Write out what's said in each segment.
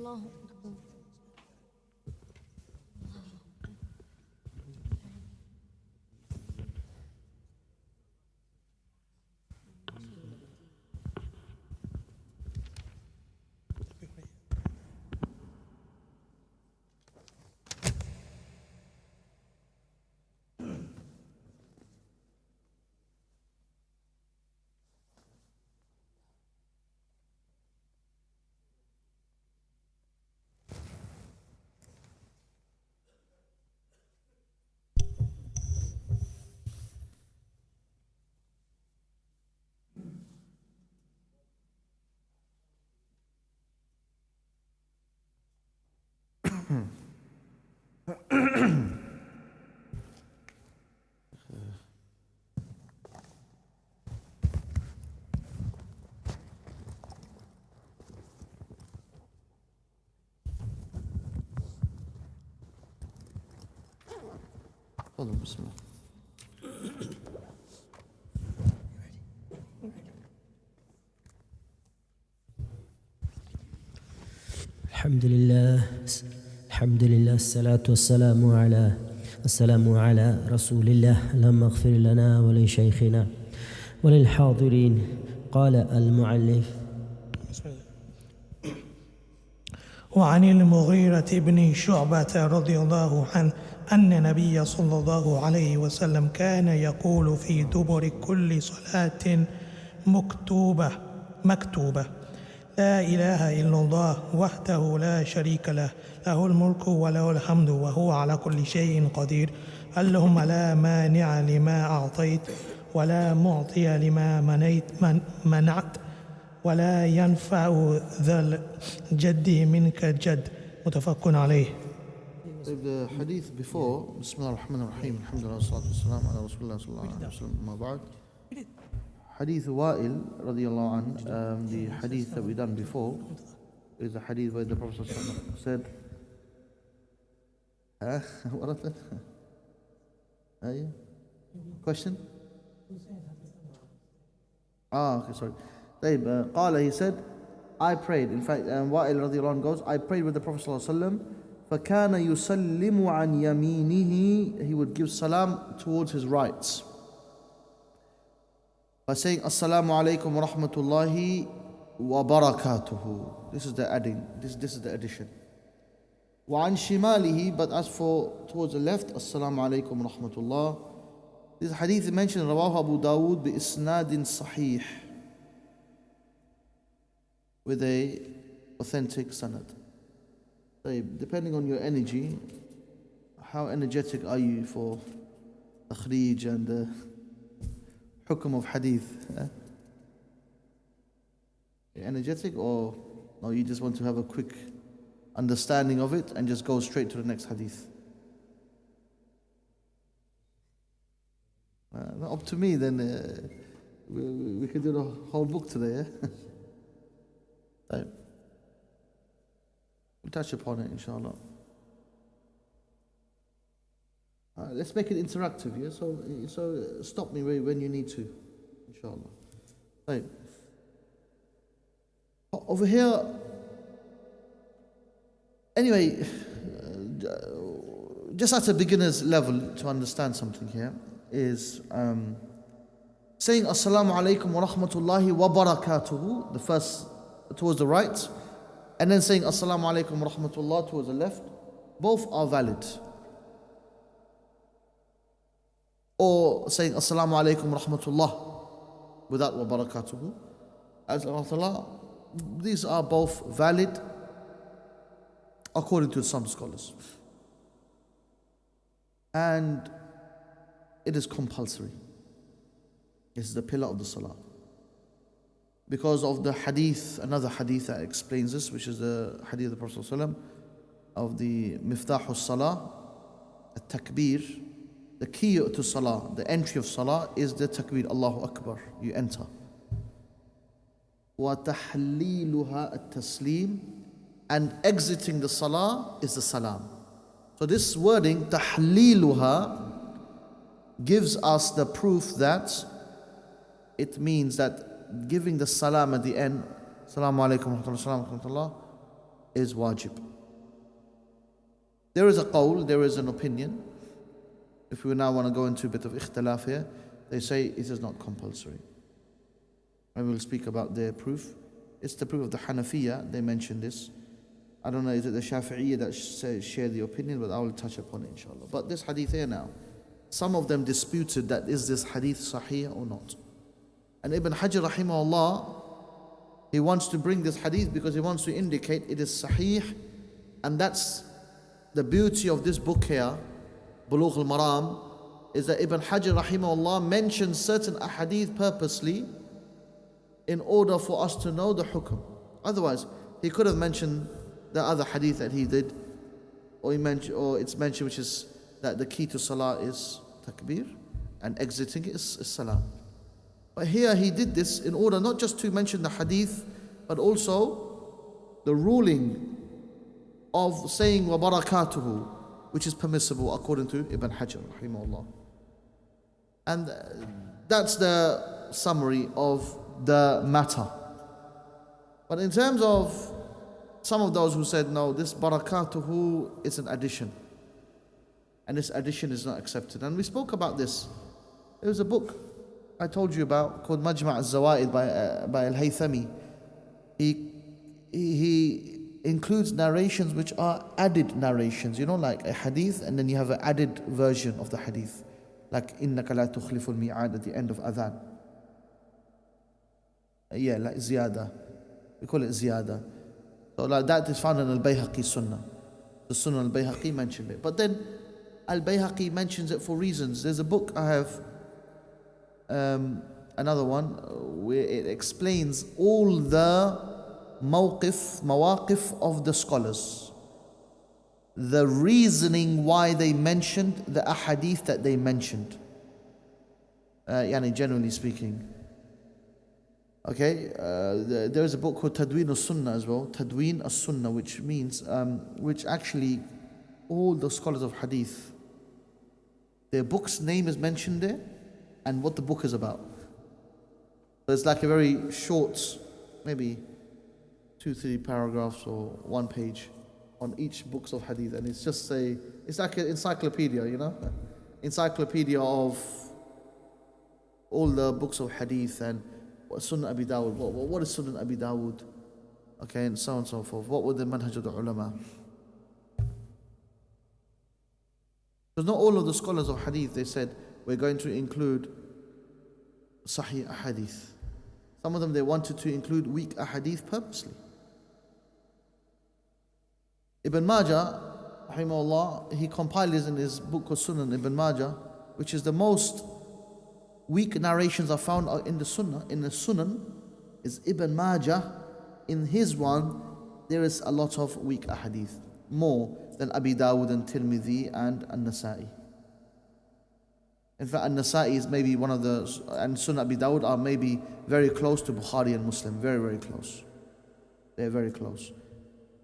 بسم الله. الحمد لله الصلاة والسلام على رسول الله. اللهم اغفر لنا ولشيخنا وللحاضرين. قال المؤلف: وعن المغيرة بن شعبة رضي الله عنه أن النبي صلى الله عليه وسلم كان يقول في دبر كل صلاة مكتوبة لا إله إلا الله وحده لا شريك له له الملك وله الحمد وهو على كل شيء قدير اللهم لا مانع لما أعطيت ولا معطي لما منعت ولا ينفع ذا الجد منك الجد. متفق عليه. The hadith before, Bismillah ar-Rahman ar-Rahim, alhamdulillah, salatu wassalam ala Rasulullah sallallahu alayhi wa sallam, ma ba'd. Hadith Wa'il radiallahu an, the hadith that we done before is the hadith where the Prophet said, what is that? Question? Okay, sorry. Qala, he said, I prayed. In fact, Wa'il radiallahu an goes, I prayed with the Prophet sallallahu alayhi wa sallam. فَكَانَ يُسَلِّمُ عَنْ يَمِينِهِ. He would give salam towards his rights by saying Assalamu alaikum wa rahmatullahi wa barakatuhu. This is the adding, this is the addition. وَعَنْ شِمَالِهِ. But as for towards the left, Assalamu alaikum wa rahmatullah. This hadith mentioned Rawahu Abu Dawood bi isnadin sahih, with a authentic sanad. Depending on your energy, how energetic are you for takhrij and the hukm of hadith? Energetic, or no, you just want to have a quick understanding of it and just go straight to the next hadith? Up to me, then we could do the whole book today. We'll touch upon it, inshallah. Let's make it interactive, yeah? So stop me when you need to, inshallah. Right. Over here, anyway, just at a beginner's level to understand something here is saying Assalamu alaikum wa rahmatullahi wa barakatuhu, the first towards the right, and then saying Assalamu alaikum wa rahmatullah towards the left, both are valid. Or saying Assalamu alaikum wa rahmatullah without wa barakatuhu, as Allah, these are both valid according to some scholars. And it is compulsory. This is the pillar of the salah. Because of the hadith, another hadith that explains this, which is the hadith of the Prophet ﷺ of the Miftahu Salah, At-Takbir. The key to Salah, the entry of Salah is the Takbir, Allahu Akbar, you enter. وَتَحْلِيلُهَا التَّسْلِيمِ. And exiting the Salah is the Salam. So this wording, تَحْلِيلُهَا, gives us the proof that it means that giving the salam at the end, Assalamu alaikum wa rahmatullah, is wajib. There is a qawl, there is an opinion. If we now want to go into a bit of ikhtilaf here, they say it is not compulsory. And we'll speak about their proof. It's the proof of the Hanafiya, they mention this. I don't know, is it the Shafi'iyya that share the opinion, but I will touch upon it inshallah. But this hadith here now, some of them disputed that is this hadith sahih or not. And Ibn Hajar rahimahullah, he wants to bring this hadith because he wants to indicate it is sahih, and that's the beauty of this book here, Bulugh Al-Maram, is that Ibn Hajar rahimahullah mentions certain ahadith purposely in order for us to know the hukum. Otherwise, he could have mentioned the other hadith that he did, or it's mentioned, which is that the key to salah is takbir and exiting is salam. But here he did this in order not just to mention the hadith, but also the ruling of saying wa barakatuhu, which is permissible according to Ibn Hajar rahimahullah. And that's the summary of the matter. But in terms of some of those who said no, this barakatuhu is an addition, and this addition is not accepted. And we spoke about this. There was a book I told you about called Majma' al-Zawaid by Al-Haythami. He includes narrations which are added narrations, you know, like a hadith, and then you have an added version of the hadith, like إِنَّكَ لَا تُخْلِفُ الْمِيعَادَ at the end of adhan. Yeah, like ziyada. We call it ziyada. So like that is found in Al-Bayhaqi Sunnah. The Sunnah Al-Bayhaqi mentioned it. But then Al-Bayhaqi mentions it for reasons. There's a book I have, another one, where it explains all the mawaqif of the scholars. The reasoning why they mentioned the ahadith that they mentioned. Generally speaking. Okay, there is a book called Tadween al-Sunnah as well, Tadween al-Sunnah, which means, which actually all the scholars of hadith, their book's name is mentioned there and what the book is about. So it's like a very short, maybe 2-3 paragraphs or 1 page on each books of hadith, and it's just it's like an encyclopedia, you know, encyclopedia of all the books of hadith and Sunnah Abi Dawud, what is Sunnah Abi Dawud? Okay, and so on and so forth. What were the manhaj of the ulama? Because not all of the scholars of hadith, they said, we're going to include sahih ahadith. Some of them, they wanted to include weak ahadith purposely. Ibn Majah, rahimahullah, he compiled this in his book of Sunan Ibn Majah, which is the most weak narrations are found in the Sunnah. In the Sunan is Ibn Majah. In his one, there is a lot of weak ahadith, more than Abi Dawud and Tirmidhi and An-Nasa'i. In fact, An-Nasa'i is maybe one of the, and Sunan Abi Dawud are maybe very close to Bukhari and Muslim, very, very close. They're very close.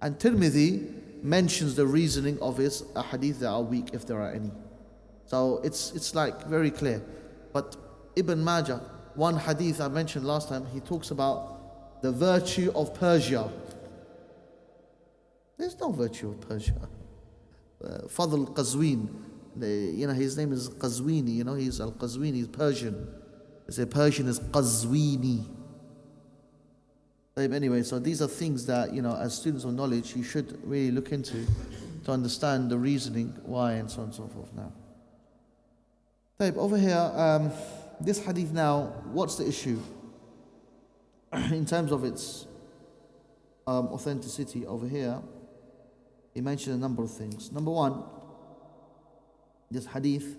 And Tirmidhi mentions the reasoning of his ahadith that are weak, if there are any. So it's like very clear. But Ibn Majah, one hadith I mentioned last time, he talks about the virtue of Persia. There's no virtue of Persia. Fadl Qazwin, his name is Qazwini, he's Al-Qazwini, he's Persian. They say Persian is Qazwini. Anyway, so these are things that, as students of knowledge, you should really look into to understand the reasoning, why, and so on and so forth now. Over here, this hadith now, what's the issue? In terms of its authenticity over here, he mentioned a number of things. Number one, this hadith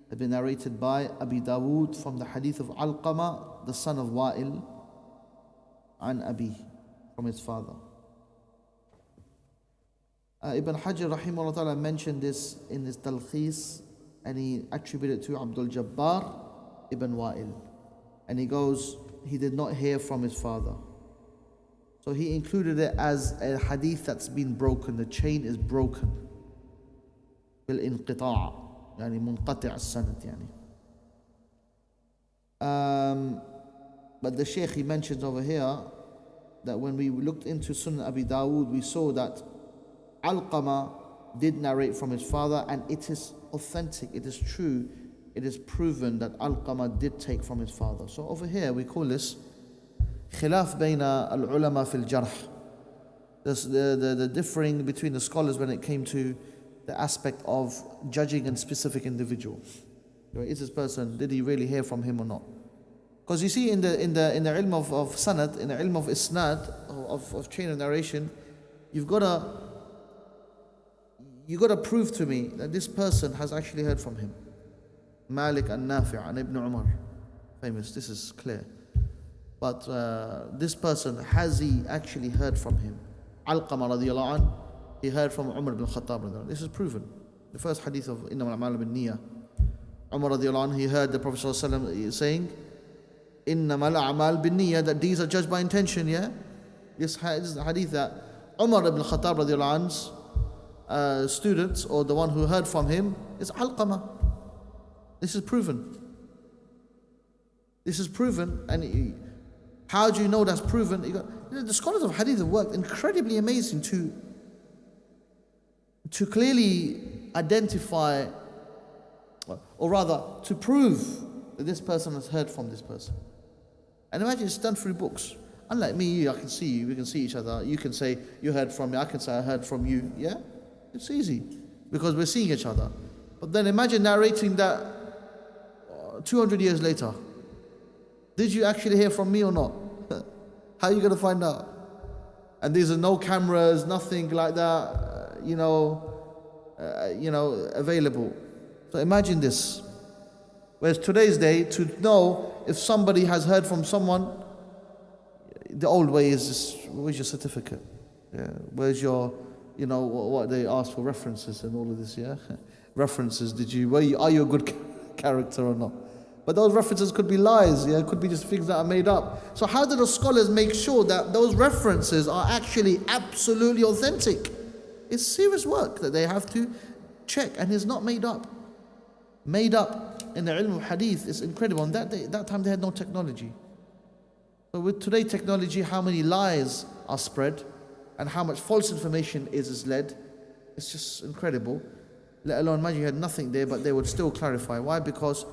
has been narrated by Abi Dawood from the hadith of Alqama, the son of Wa'il, an Abi, from his father. Ibn Hajar rahimahullah ta'ala mentioned this in his Talkhis, and he attributed it to Abdul Jabbar ibn Wa'il. And he goes, he did not hear from his father. So he included it as a hadith that's been broken. The chain is broken. بالانقطاع يعني منقطع السند يعني. But the Shaykh, he mentions over here that when we looked into Sunan Abi Dawood, we saw that Alqama did narrate from his father, and it is authentic, it is true, it is proven that Alqama did take from his father. So over here we call this khilaf bayna al-ulama fil jarh. The differing between the scholars when it came to the aspect of judging a specific individual. Is this person, did he really hear from him or not? Because you see in the ilm of sanad, in the ilm of isnad, of chain of narration, you got to prove to me that this person has actually heard from him. Malik and Nafi' and Ibn Umar, famous, this is clear. But this person, has he actually heard from him? Alqama radiallahu anh, he heard from Umar ibn Khattab radiallahu anh. This is proven. The first hadith of Innama al-a'malu bin-niyyah. Umar radiallahu anh, he heard the Prophet sallallahu alaihi wasallam saying, Innama al-a'mal bin-niyyah, that deeds are judged by intention, yeah? This is the hadith that Umar ibn Khattab radiallahu anh's students, or the one who heard from him, is Alqama. This is proven. This is proven, and how do you know that's proven? The scholars of hadith have worked incredibly amazing to clearly identify, or rather to prove that this person has heard from this person. And imagine it's done through books. Unlike me, I can see you, we can see each other. You can say you heard from me, I can say I heard from you. Yeah, it's easy because we're seeing each other. But then imagine narrating that 200 years later. Did you actually hear from me or not? How are you going to find out? And these are no cameras, nothing like that, available. So imagine this. Whereas today's day, to know if somebody has heard from someone, the old way is just, where's your certificate? Yeah. Where's your, what they ask for, references and all of this, yeah? References, are you a good character or not? But those references could be lies, yeah? It could be just things that are made up. So how do the scholars make sure that those references are actually absolutely authentic? It's serious work that they have to check, and it's not made up. Made up in the ilm of hadith is incredible. On that time they had no technology. So with today's technology, how many lies are spread and how much false information is led, it's just incredible. Let alone, imagine you had nothing there, but they would still clarify. Why? Because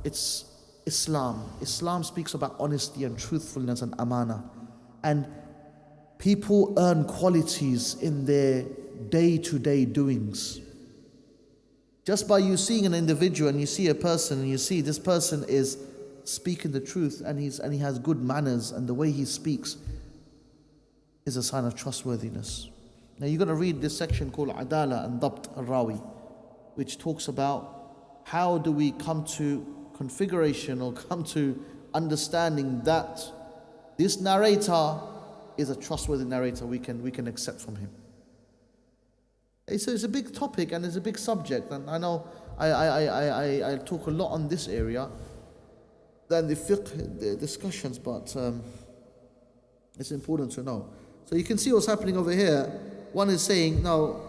it's Islam. Islam speaks about honesty and truthfulness and amana. And people earn qualities in their day-to-day doings. Just by you seeing an individual and you see a person and you see this person is speaking the truth and he has good manners and the way he speaks is a sign of trustworthiness. Now you've got to read this section called Adala and Dabt al-Rawi, which talks about how do we come to configuration or come to understanding that this narrator is a trustworthy narrator we can accept from him. It's a big topic and it's a big subject, and I know I talk a lot on this area than the fiqh discussions, but it's important to know. So you can see what's happening over here. One is saying, no,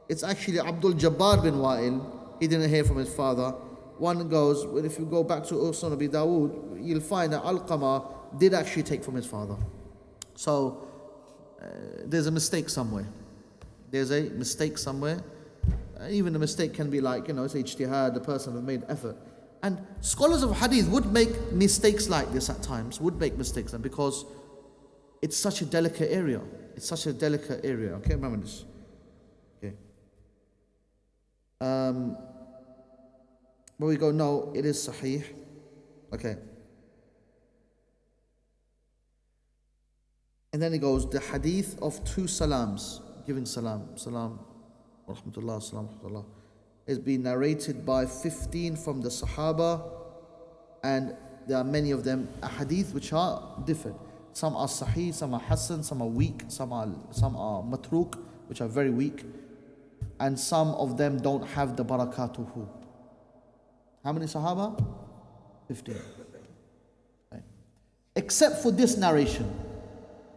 it's actually Abdul Jabbar bin Wa'il, he didn't hear from his father. One goes, well, if you go back to Sunan Abi Dawood, you'll find that Alqama did actually take from his father. So there's a mistake somewhere. There's a mistake somewhere. Even the mistake can be like, it's ijtihad, the person has made effort. And scholars of hadith would make mistakes like this at times, and because it's such a delicate area. Okay, remember this. Okay. But we go, no, it is sahih. Okay. And then he goes, the hadith of two salams, giving salam, wa rahmatullah, salam, wa rahmatullah, is being narrated by 15 from the Sahaba, and there are many of them, a hadith which are different. Some are sahih, some are hasan, some are weak, some are matruk, which are very weak, and some of them don't have the barakatuhu. How many Sahaba? 15. Okay. Except for this narration.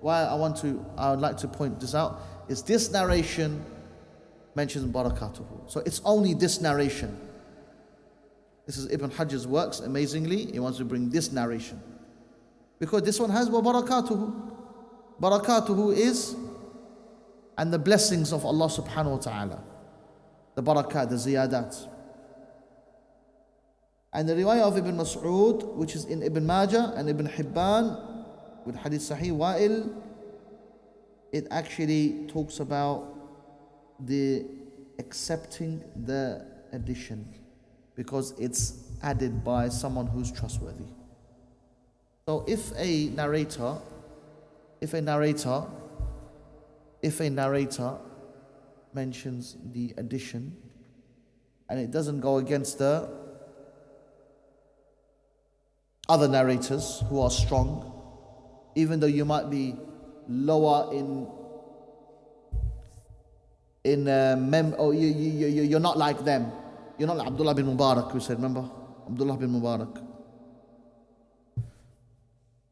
Why I would like to point this out is this narration mentions barakatuhu. So it's only this narration. This is Ibn Hajj's works, amazingly. He wants to bring this narration. Because this one has barakatuhu. barakatuhu is, and the blessings of Allah subhanahu wa ta'ala. The barakat, the ziyadat. And the riwayah of Ibn Mas'ud, which is in Ibn Majah and Ibn Hibban, with Hadith Sahih Wa'il, it actually talks about the accepting the addition because it's added by someone who's trustworthy. So if a narrator mentions the addition and it doesn't go against the other narrators who are strong, even though you might be lower you're not like them. You're not like Abdullah bin Mubarak, we said, remember? Abdullah bin Mubarak.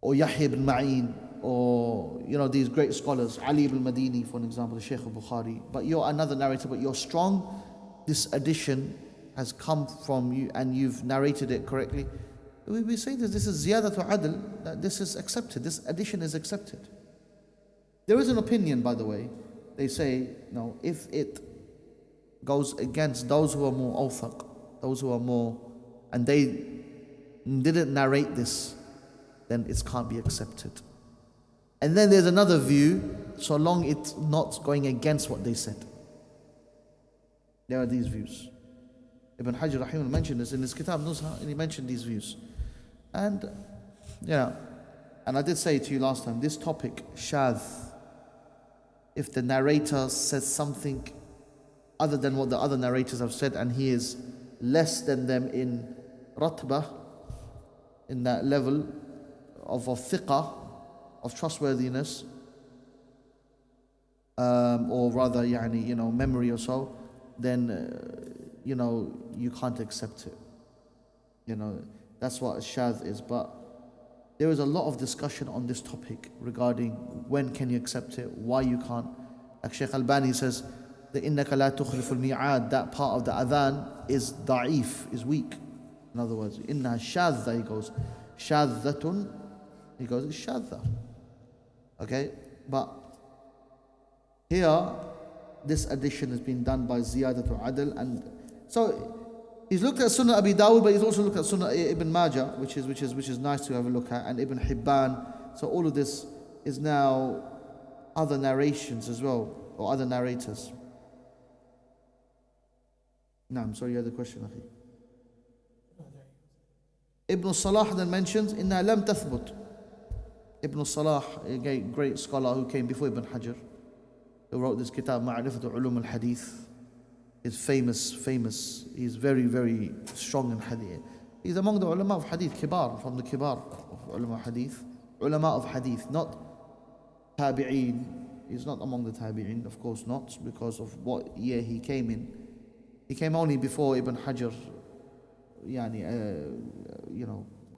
Or Yahya ibn Ma'in, or these great scholars, Ali ibn Madini, for example, the Shaykh al-Bukhari. But you're another narrator, but you're strong. This addition has come from you and you've narrated it correctly. We say that this is ziyadatu adl, that this is accepted, this addition is accepted. There is an opinion, by the way. They say, no, if it goes against those who are more awthaq, those who are more, and they didn't narrate this, then it can't be accepted. And then there's another view, so long it's not going against what they said. There are these views. Ibn Hajar Rahimahullah mentioned this in his Kitab Nuzha, and he mentioned these views. And I did say to you last time, this topic, shadh, if the narrator says something other than what the other narrators have said and he is less than them in ratbah, in that level of thiqah, of trustworthiness, or rather memory or so, then you can't accept it. That's what shadh is. But there is a lot of discussion on this topic regarding when can you accept it, why you can't. Like Shaykh Albani says, the innaka la tukhlifu al-mi'ad, that part of the adhan is da'if, is weak. In other words, inna shadha, he goes, shadhatun, he goes, it's shadha. Okay, but here this addition has been done by ziyadatu adl, and so he's looked at Sunnah Abi Dawud, but he's also looked at Sunnah Ibn Majah, which is nice to have a look at, and Ibn Hibban. So all of this is now other narrations as well, or other narrators. No, I'm sorry, you had a question, Akhi. Ibn Salah then mentions, Inna lam tathbut. Ibn Salah, a great scholar who came before Ibn Hajar, who wrote this kitab, Ma'rifatu Ulum al-Hadith. Is famous. He's very, very strong in hadith. He's among the ulama of hadith, kibar, from the kibar of ulama hadith. Ulama of hadith, not tabi'een. He's not among the tabi'een, of course not, because of what year he came in. He came only before Ibn Hajar,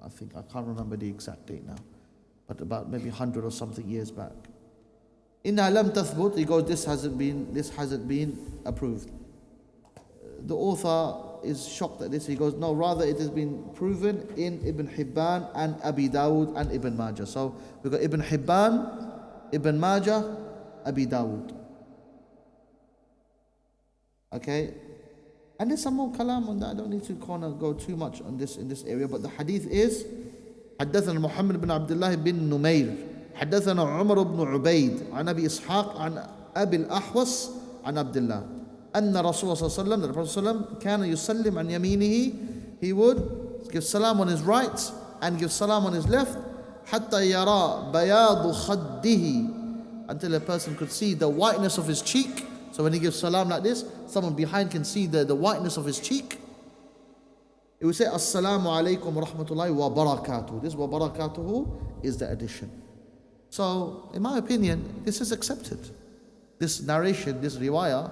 I think, I can't remember the exact date now, but about maybe 100 or something years back. Inna lam tathbut, he goes, this hasn't been approved. The author is shocked at this. He goes, no, rather it has been proven in Ibn Hibban and Abi Dawud and Ibn Majah. So we've got Ibn Hibban, Ibn Majah, Abi Dawud. Okay? And there's some more kalam on that. I don't need to go too much on this in this area. But the hadith is, حدثنا محمد بن عبد الله بن نمير حدثنا عمر بن عبيد عن أبي إسحاق عن أبي الأحوص عن عبد الله أن رسول الله صلى الله عليه وسلم, the Prophet صلى الله عليه وسلم, كان يسلم عن يمينه, he would give salam on his right and give salam on his left, حتى يرى بياض خده, until a person could see the whiteness of his cheek. So when he gives salam like this, someone behind can see the whiteness of his cheek. He would say, Assalamu alaikum wa rahmatullahi wa barakatuh. This wa barakatuhu is the addition. So, in my opinion, this is accepted. This narration, this riwayah,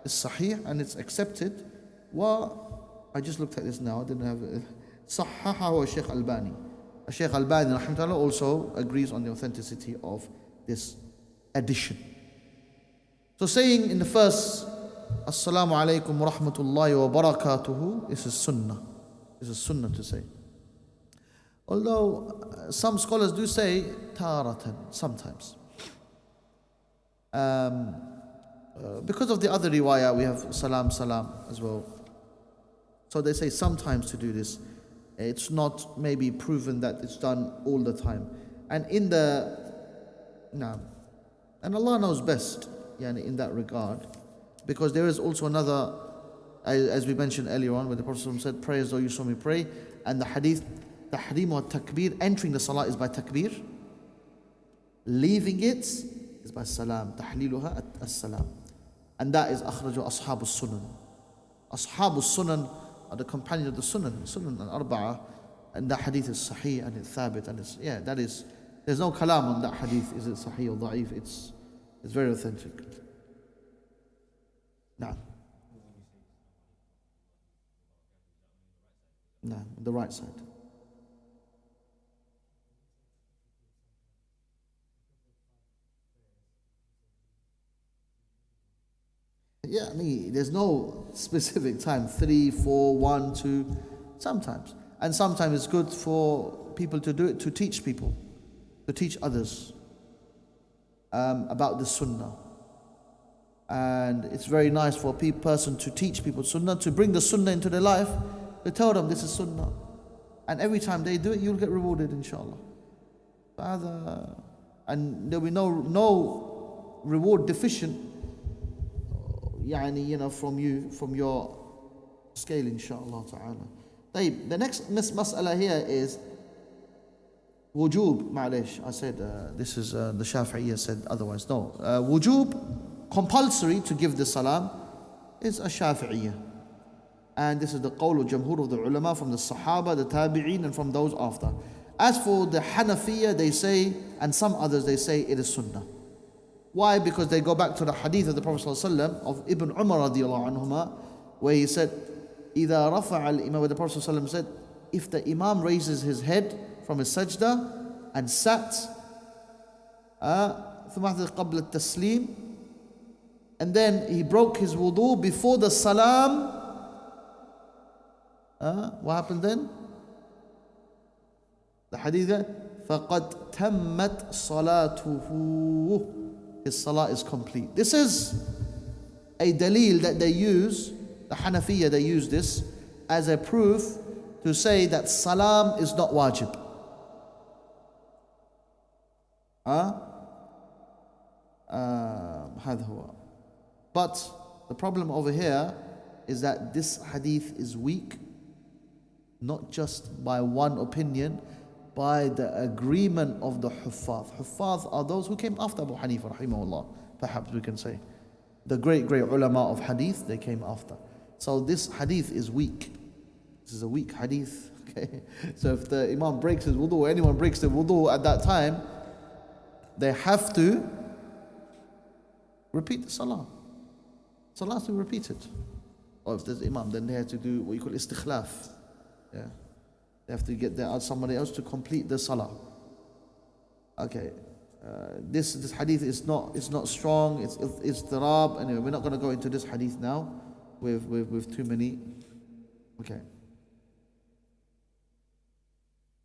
is sahih and it's accepted. I just looked at this now, I didn't have it. Sahahahu Shaykh Albani. Shaykh Albani rahimahullah also agrees on the authenticity of this addition. So saying in the first, Assalamu alaikum wa rahmatullahi wa barakatuhu, this is sunnah. This is sunnah to say. Although some scholars do say taratan, sometimes. Because of the other riwayah, we have salam, salam as well. So they say sometimes to do this. It's not maybe proven that it's done all the time. And and Allah knows best, in that regard. Because there is also another, as we mentioned earlier on, where the Prophet said, pray as though you saw me pray. And the hadith, tahrim or takbir, entering the salah is by takbir. Leaving it is by salam. Tahliluha as-salam. And that is akhraju ashabu sunan. Ashabu sunan are the companions of the sunan al-arba'ah. And that hadith is sahih and it's thabit. And it's, that is, there's no kalam on that hadith. Is it sahih or da'if? It's very authentic. No. No, the right side. There's no specific time, 3, 4, 1, 2, sometimes. And sometimes it's good for people to do it, to teach people, to teach others about the sunnah. And it's very nice for a person to teach people sunnah, to bring the sunnah into their life, to tell them this is sunnah. And every time they do it, you'll get rewarded, inshallah. And there'll be no reward deficient, from you, from your scale, inshallah ta'ala. The next mas'ala here is wujub, ma'alish. I said this is the Shafi'iyya said otherwise. No, wujub, compulsory to give the salam, is a Shafi'iyya. And this is the qawl of jamhur of the ulama from the Sahaba, the Tabi'een, and from those after. As for the Hanafiyya, they say, and some others, they say it is sunnah. Why? Because they go back to the hadith of the Prophet ﷺ of Ibn Umar radiallahu anhuma, where he said, إِذَا رَفَعَ الْإِمَامِ, where the Prophet ﷺ said, if the Imam raises his head from his sajda and sat, ثُمَّ قَبْلَ التَّسْلِيمِ, and then he broke his wudu before the salam, what happened then? The hadith, فَقَدْ تَمَّتْ صَلَاتُهُ, his salah is complete. This is a dalil that they use, the Hanafiya, they use this as a proof to say that salam is not wajib. But the problem over here is that this hadith is weak, not just by one opinion, by the agreement of the Huffaz. Huffaz are those who came after Abu Hanifa rahimahullah, perhaps we can say. The great ulama of hadith, they came after. So this hadith is weak. This is a weak hadith. Okay? So if the Imam breaks his wudu, or anyone breaks the wudu at that time, they have to repeat the salah. Salah has to be repeated. Or if there's Imam, then they have to do what you call istikhlaf. Yeah. They have to get somebody else to complete the salah. Okay, this hadith is not strong. It's tirab. Anyway, we're not going to go into this hadith now, with too many. Okay.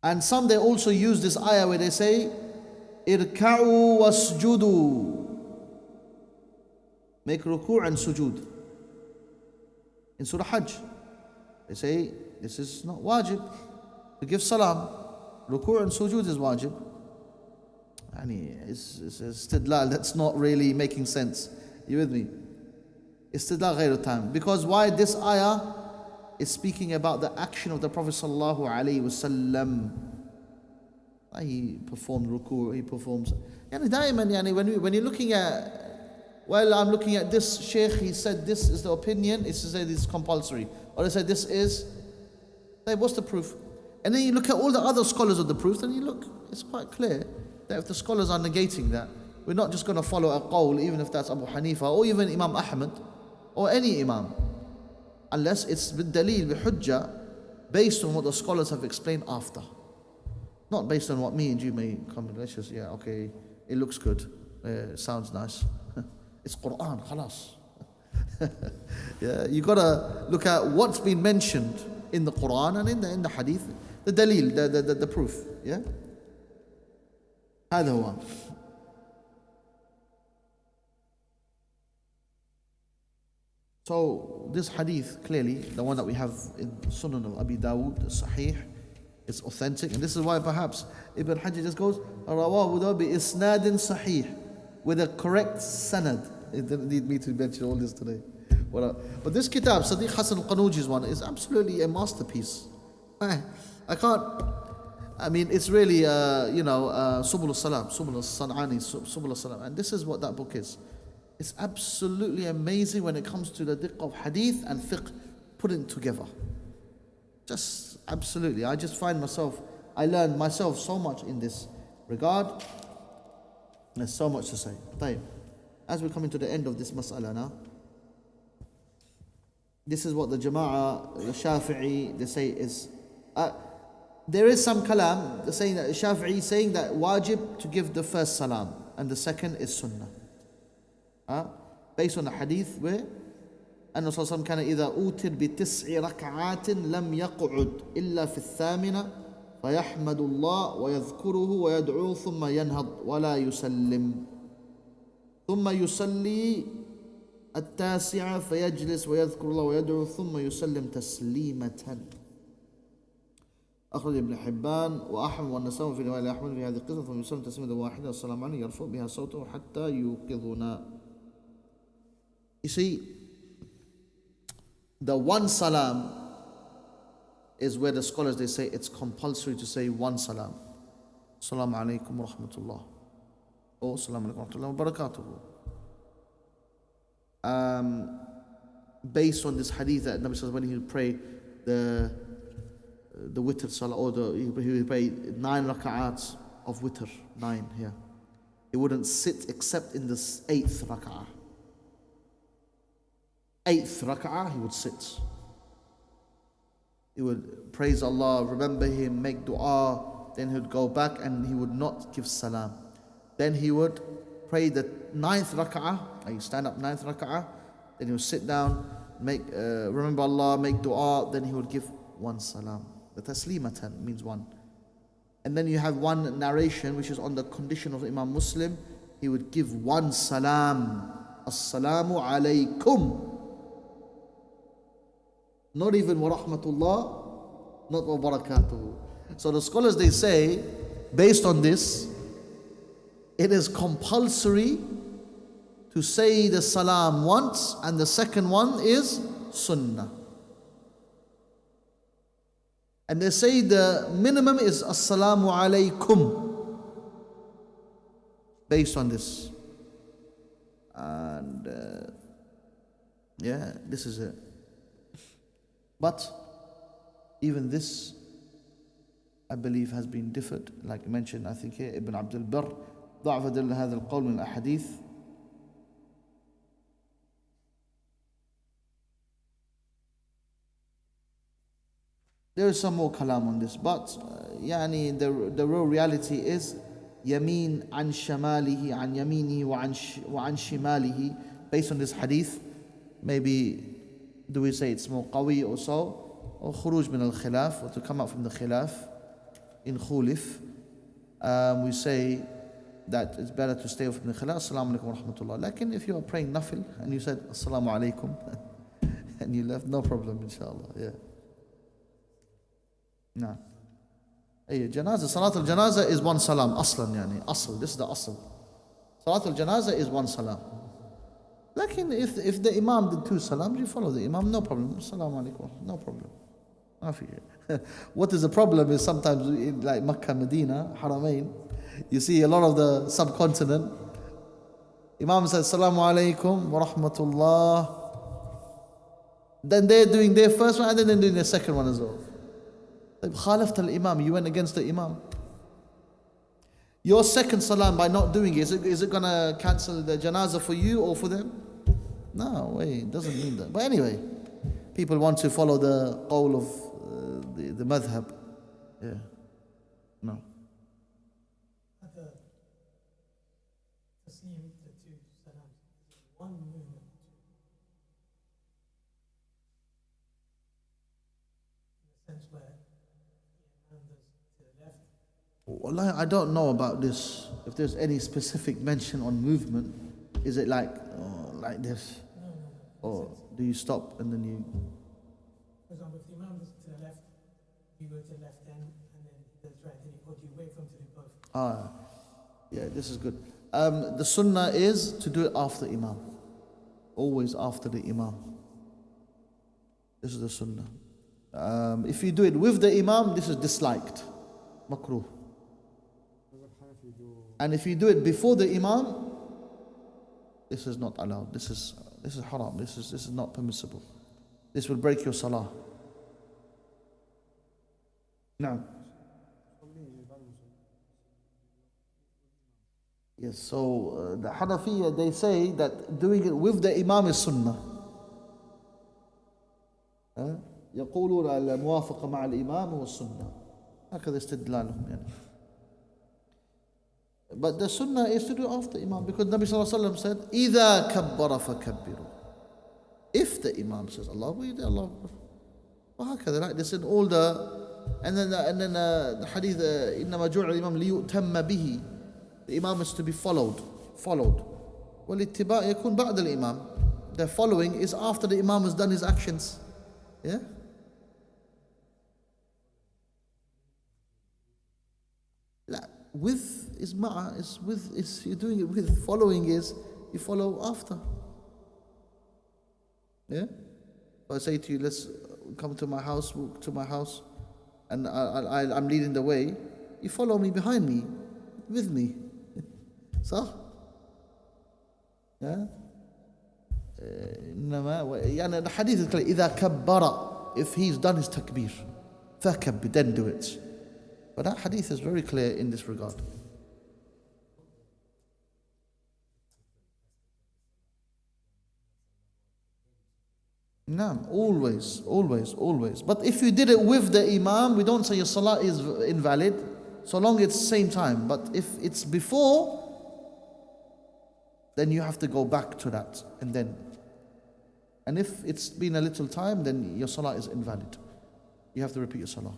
And some they also use this ayah where they say, irka'u wasjudu, make ruku' and sujood. In Surah Hajj, they say this is not wajib. To give salam, ruku' and sujood is wajib. It's istidlal, that's not really making sense. You with me? Istidlal ghayr tam. Because why this ayah is speaking about the action of the Prophet sallallahu alaihi wasallam. He performed ruku', he performs. When you're looking at, I'm looking at this sheikh, he said this is the opinion, it says it's compulsory. Or they said this is, what's the proof? And then you look at all the other scholars of the proof, and you look, it's quite clear that if the scholars are negating that, we're not just going to follow a qawl, even if that's Abu Hanifa, or even Imam Ahmad, or any Imam, unless it's with dalil, with hujjah, based on what the scholars have explained after. Not based on what me and you may come, let's just, okay, it looks good, it sounds nice. It's Quran, khalas. You got to look at what's been mentioned in the Quran and in the hadith, the dalil, the proof. هذا هو. So this hadith, clearly, the one that we have in Sunan of Abi Dawud, the Sahih, it's authentic. And this is why perhaps Ibn Hajar just goes, Rawahu bi isnadin sahih, with a correct sanad. It didn't need me to mention all this today. But this kitab, Sadiq Hassan al-Qanuji's one, is absolutely a masterpiece. I can't, I mean, it's really, Subul al-Salam, Subul al-San'ani, Subul al-Salam. And this is what that book is. It's absolutely amazing when it comes to the diqq of hadith and fiqh putting together. Just absolutely. I just find myself, I learned myself so much in this regard. There's so much to say. طيب. As we're coming to the end of this mas'ala now, this is what the Jama'ah, the Shafi'i, they say is, there is some kalam, they're saying that Shafi'i is saying that wajib to give the first salam and the second is sunnah. Based on the hadith where أن صلى الله عليه وسلم كان إذا أوتر بتسع ركعات لم يقعد إلا في الثامنة فيحمد الله ويذكره ويدعو ثم ينهض ولا يسلم ثم يصلي التاسعة فيجلس ويذكر الله ويدعو ثم يسلم تسليمة. أخرج ابن حبان وأحمد والنسائي في رواية أحمد في هذه القصة ثم يسلم تسليمة واحدة السلام عليه يرفع بها صوته حتى يوقظنا. You see, the one salam is where the scholars, they say it's compulsory to say one salam. Assalamu alaikum wa rahmatullah. Or Assalamu alaikum wa rahmatullah wa barakatuhu. Based on this hadith that Nabi says when he would pray the witr salah, or he would pray 9 rak'ats of witr, 9 here. He wouldn't sit except in the 8th rak'ah. 8th rak'ah, he would sit. He would praise Allah, remember Him, make dua, then he would go back and he would not give salam. Then he would pray the 9th rak'ah, you stand up 9th rak'ah, then he would sit down, remember Allah, make dua, then he would give 1 salam. The taslimatan means 1. And then you have one narration which is on the condition of Imam Muslim, he would give 1 salam. Assalamu alaykum. Not even wa rahmatullah, not wa barakatuhu. So the scholars, they say, based on this, it is compulsory to say the salam once, and the second one is sunnah. And they say the minimum is assalamu alaykum, based on this. And this is it. But even this, I believe, has been differed. Like mentioned, I think here, Ibn Abdul Barr, ضعف دل هذا القول من الأحاديث. There is some more kalam on this, but the real reality is يمين عن شماله عن يمينه وعن شماله. Based on this hadith, maybe do we say it's more qawi or so, or khuruj min al-khilaf, or to come out from the khilaf in khulif, we say that it's better to stay away from the khilaf. Assalamu alaikum wa rahmatullah. Lakin if you are praying nafil and you said assalamu alaikum and you left, no problem, inshallah. No. Salat al-janaza is 1 salam, aslan, asl, this is the asl. Salat al-janaza is 1 salam. Lakin if the imam did 2 salams, you follow the imam, no problem. Assalamu alaikum, no problem. What is the problem is sometimes in like Makkah, Medina, Haramain, you see a lot of the subcontinent, imam says assalamu alaikum wa rahmatullah, then they're doing their first one and then they're doing their second one as well. Khalafta al-imam, you went against the imam. Your second salam, by not doing it, is it going to cancel the janazah for you or for them? No way, it doesn't mean that. But anyway, people want to follow the qawl of the madhab. No. Wallahi, I don't know about this. If there's any specific mention on movement, is it like this? Or do you stop and then you... For example, if the Imam is to the left, you go to the left then, and then the right, then you, or do you wait for him to do both? Yeah, this is good. The sunnah is to do it after Imam. Always after the Imam. This is the sunnah. If you do it with the Imam, this is disliked. Makruh. And if you do it before the Imam, this is not allowed. This is haram. This is not permissible. This will break your salah. Now. Yes, so the Hanafiya, they say that doing it with the Imam is sunnah. يقولون الموافقة مع الإمام هو السنة. هكذا استدلالهم يعني. But the sunnah is to do after Imam, because Nabi Sallallahu Alaihi Wasallam said, إِذَا كَبَّرَ فَكَبِّرُوا. If the Imam says Allah, we do Allah. وهكذا, right? This in all the, and then the hadith, إِنَّمَا جُعِلَ الْإِمَامُ لِيُؤْتَمَّ بِهِ. The Imam is to be followed. وَالِاتِّبَاءُ يَكُونُ بَعْدَ الْإِمَامِ. The following is after the Imam has done his actions. Yeah? With is ma'a, is with, is you're doing it with. Following is you follow after. Yeah? If I say to you, let's come to my house, walk to my house, and I'm leading the way, you follow me behind me, with me. صح؟ Yeah? يعني الحديث is clear. إذا كبر, if he's done his takbir, فكبر, then do it. But that hadith is very clear in this regard. No, always. But if you did it with the Imam, we don't say your salah is invalid, so long it's same time. But if it's before, then you have to go back to that. And if it's been a little time, then your salah is invalid. You have to repeat your salah.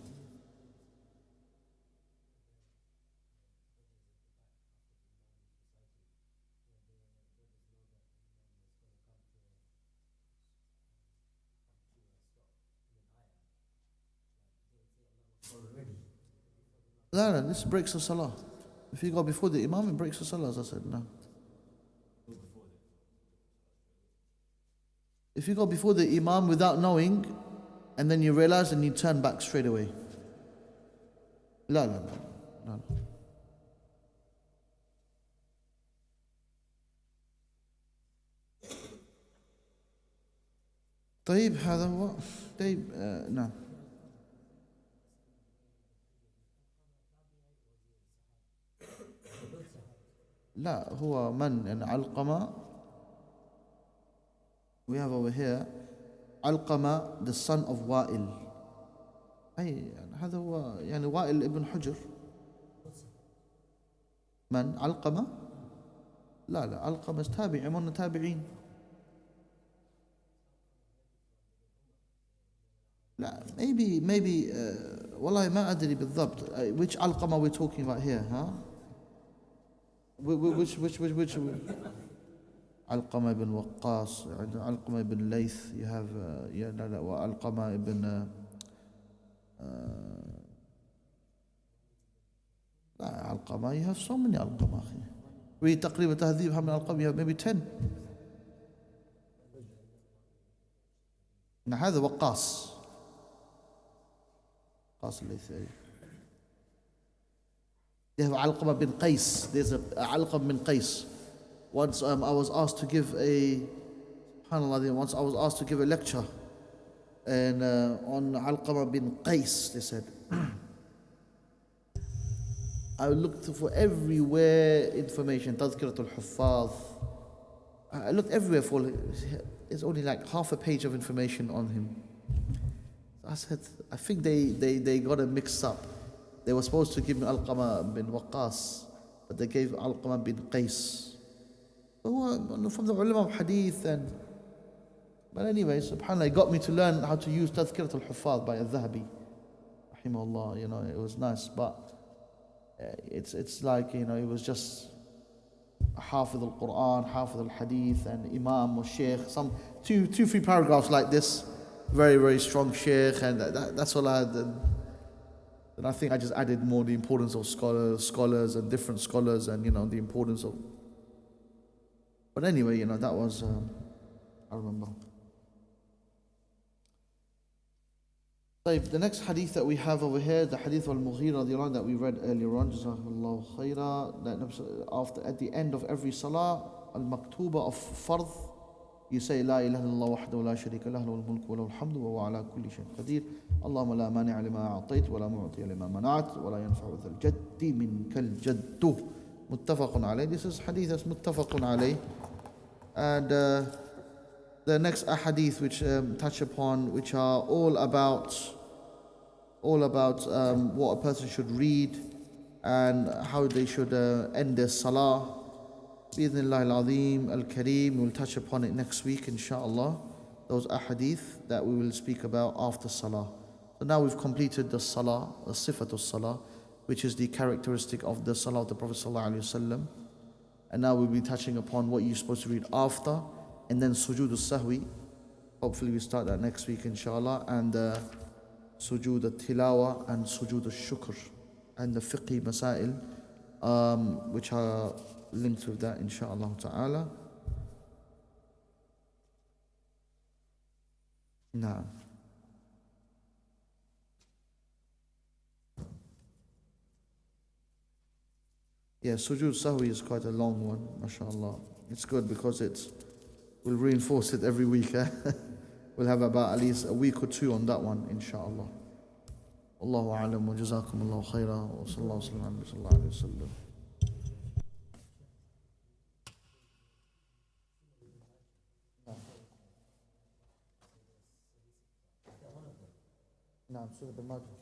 No, this breaks the salah. If you go before the Imam, it breaks the salah, as I said. No. If you go before the Imam without knowing, and then you realize and you turn back straight away. No. طيب هذا هو. طيب نعم. لا هو من يعني علقمة. We have over here علقمة the son of وائل. أي هذا هو يعني وائل ابن حجر. من علقمة؟ لا علقمة تابعي من تابعين. لا maybe والله ما أدري بالضبط which علقمة we're talking about here, huh? Which علقمة ibn Waqqas, علقمة ibn Layth, you have وعلقمة ibn علقمة, you have so many علقمة. Read تقريبا تهذيب, how many علقمة you have? Maybe 10. هذا وقاص الليثي. They have Alqamah bin Qais. There's a Alqamah bin Qais. Once I was asked to give a lecture and on Alqamah bin Qais, they said. I looked for everywhere information, Tazkiratul Huffaz. I looked everywhere for it's only like half a page of information on him. I said, I think they got it mixed up. They were supposed to give me Alqamah bin Waqqas, but they gave Alqamah bin Qais. From the ulama of hadith but anyway, subhanAllah, it got me to learn how to use Tazkirat al-Huffaz by Al-Dhahabi. Rahimahullah, it was nice, but it's like, it was just Hafiz al-Quran, Hafiz al-Hadith, and Imam or Sheikh, some two, 3 paragraphs like this, very, very strong Sheikh, and that's all I had. And I think I just added more the importance of scholars and different scholars, and the importance of. But anyway, that was, I remember. The next hadith that we have over here, the hadith al-Mughira that we read earlier on, Jazakallahu khaira, that at the end of every salah, al-maktuba of fard, you say, La ilaha illallah wahdahu la sharika lah, lahul mulku wa lahul hamdu wa huwa ala kulli shay'in qadir. Allahumma la mani'a lima a'tayt wa la mu'tiya lima mana'at wa la yanfa'u dhal jaddi minkal jaddu. Muttafaqun alayh. This is hadith that's muttafaqun alayh. And the next ahadith which touch upon, which are all about what a person should read and how they should end their salah. Bi-idhnillah al-azim al-kareem, we'll touch upon it next week inshallah. Those ahadith that we will speak about after salah. So now we've completed the salah, the sifatul salah, which is the characteristic of the salah of the Prophet sallallahu alaihi wasallam. And now we'll be touching upon what you're supposed to read after, and then sujood al-sahwi. Hopefully we start that next week inshallah, and sujood al-tilawa and sujood al-shukr, and the fiqhi masail which are linked with that inshallah ta'ala. Now, yeah, sujood sahwi is quite a long one, mashallah. It's good because we'll reinforce it every week. We'll have about at least a week or 2 on that one, inshallah. Allahu a'lam wa jazakumullahu khaira wa sallallahu alayhi wa sallam. Naam, Surah Al-Majid.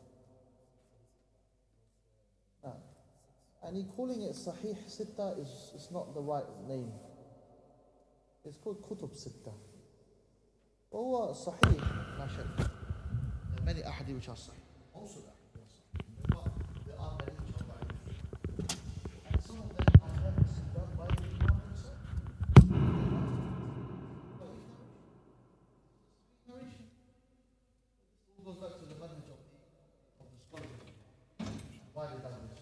And he calling it Sahih Sitta is not the right name. It's called Kutub Sitta. وهو صحيح لا شك. There are many ahadith which are sahih. Also that there are many which are ضعيف. And some of them are not done by the Imam himself. Narration. It all goes back to the manhaj of the scholars. Why they done this?